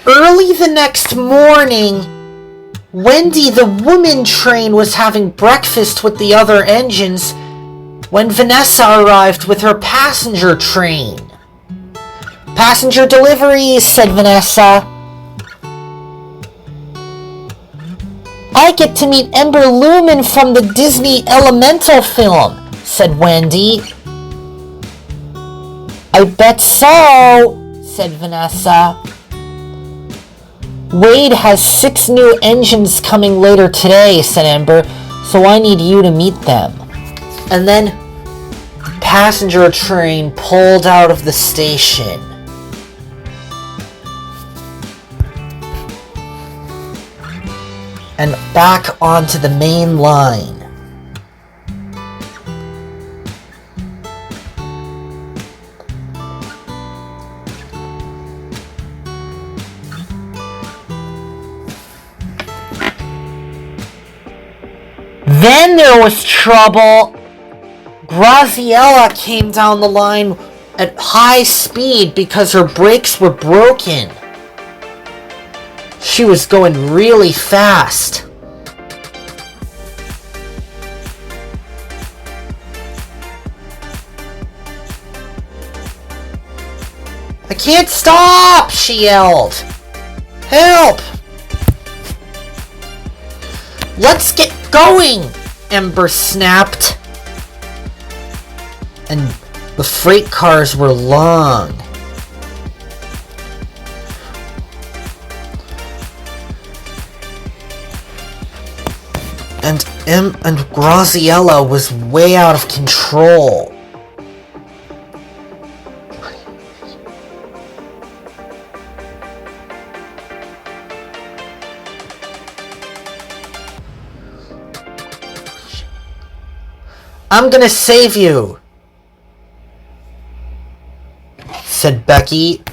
Early the next morning, Wendy the woman train was having breakfast with the other engines when Vanessa arrived with her passenger train. "Passenger deliveries," said Vanessa. "I get to meet Ember Lumen from the Disney Elemental film," said Wendy. "I bet so," said Vanessa. "Wade has 6 new engines coming later today," said Ember, "so I need you to meet them." And then the passenger train pulled out of the station. And back onto the main line. Then there was trouble. Graziella came down the line at high speed because her brakes were broken. She was going really fast. "I can't stop!" she yelled. "Help! Let's get going!" Ember snapped. And the freight cars were long. And Graziella was way out of control. "I'm gonna save you," said Becky.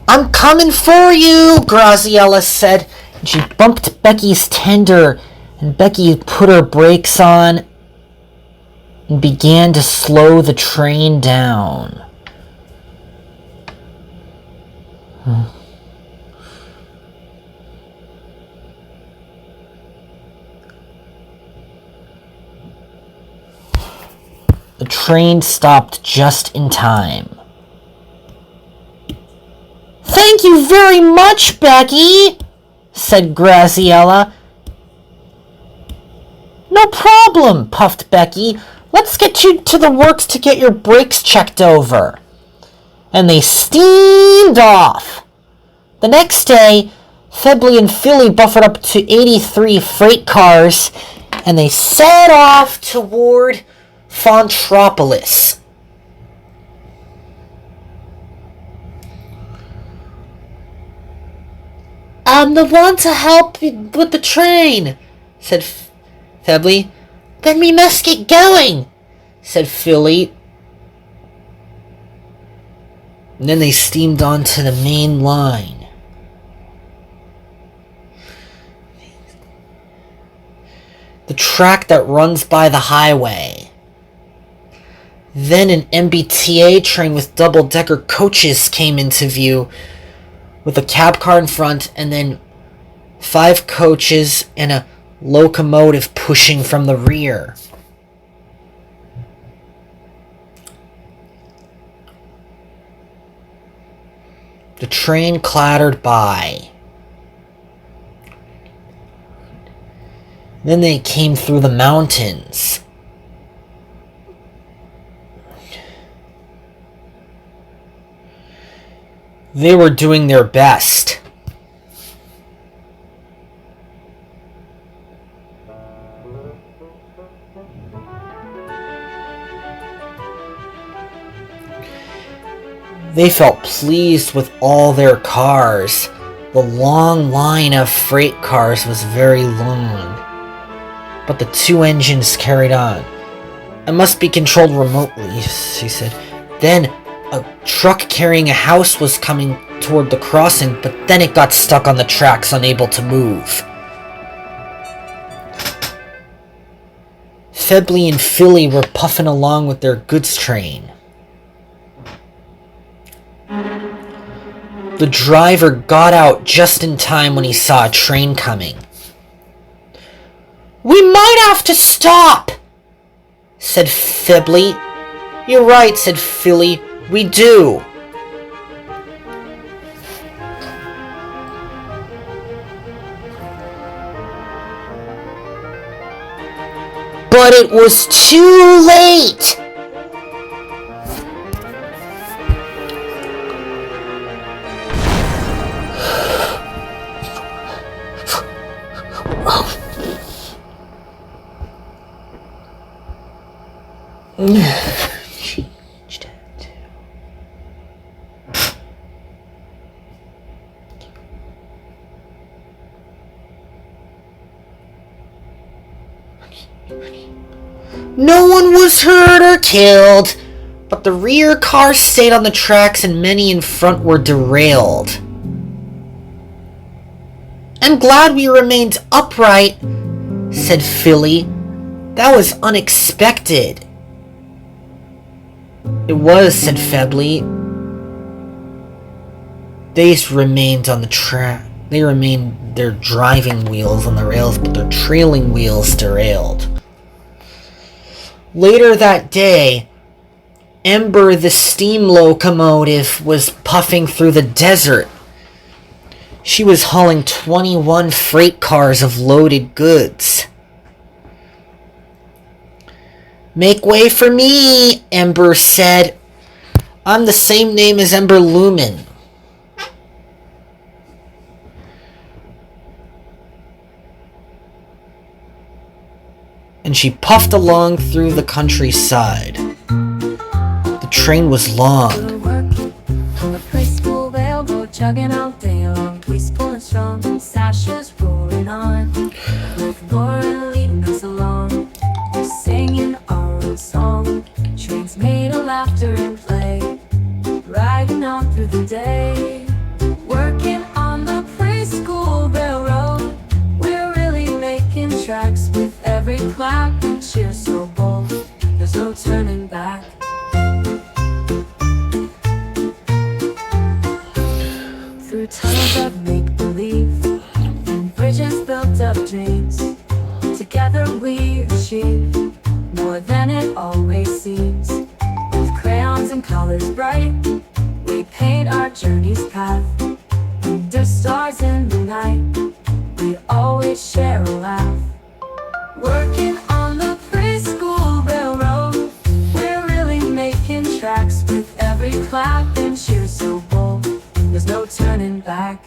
"I'm coming for you," Graziella said. And she bumped Becky's tender, and Becky put her brakes on and began to slow the train down. The train stopped just in time. "Thank you very much, Becky," said Graziella. "No problem," puffed Becky. "Let's get you to the works to get your brakes checked over." And they steamed off. The next day, Febley and Philly buffered up to 83 freight cars, and they set off toward Fontropolis. "I'm the one to help with the train," said Febley. "Then we must get going," said Philly. And then they steamed onto the main line. The track that runs by the highway. Then an MBTA train with double-decker coaches came into view, with a cab car in front, and then 5 coaches and a locomotive pushing from the rear. The train clattered by. Then they came through the mountains. They were doing their best. They felt pleased with all their cars. The long line of freight cars was very long, but the 2 engines carried on. "It must be controlled remotely," she said. Then a truck carrying a house was coming toward the crossing, but then it got stuck on the tracks, unable to move. Febley and Philly were puffing along with their goods train. The driver got out just in time when he saw a train coming. "We might have to stop," said Febley. "You're right," said Philly. "We do." But it was too late. No one was hurt or killed, but the rear car stayed on the tracks and many in front were derailed. "I'm glad we remained upright," said Philly. "That was unexpected." "It was," said Febley. They remained on the track. They remained their driving wheels on the rails, but their trailing wheels derailed. Later that day, Ember the steam locomotive was puffing through the desert. She was hauling 21 freight cars of loaded goods. "Make way for me," Ember said. "I'm the same name as Ember Lumen." And she puffed along through the countryside. The train was long. The Preschool railroad chugging all day long, peaceful and strong, sashes rolling on, with Laura leading us along. We're singing our own song, trains made of laughter and play, riding on through the day. Working on the Preschool railroad, we're really making tracks with every clap and cheer so bold. There's no turning back. Through tunnels of make-believe and bridges built of dreams, together we achieve more than it always seems. With crayons and colors bright, we paint our journey's path. Under stars in the night, we always share a laugh. Working on the Preschool railroad, we're really making tracks with every clap and cheer so bold. There's no turning back.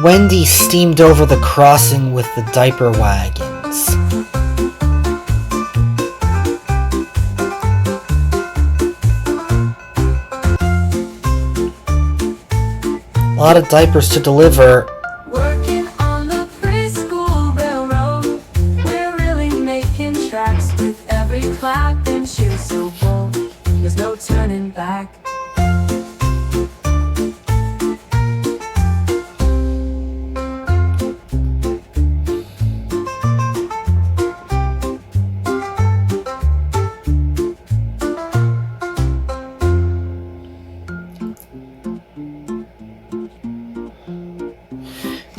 Wendy steamed over the crossing with the diaper wagons. A lot of diapers to deliver. Working on the Preschool railroad, we're really making tracks with every clap and cheer so bold. There's no turning back.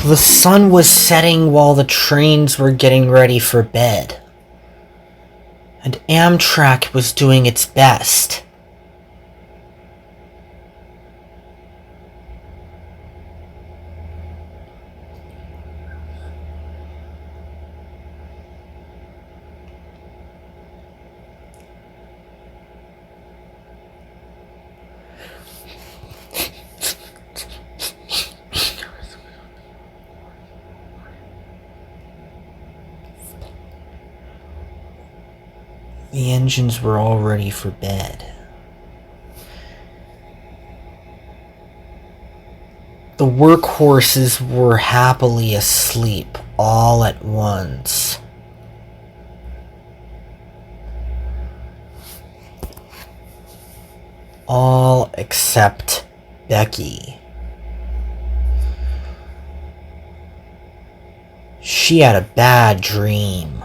The sun was setting while the trains were getting ready for bed, and Amtrak was doing its best. The engines were all ready for bed. The workhorses were happily asleep. all at once. All except Becky. She had a bad dream.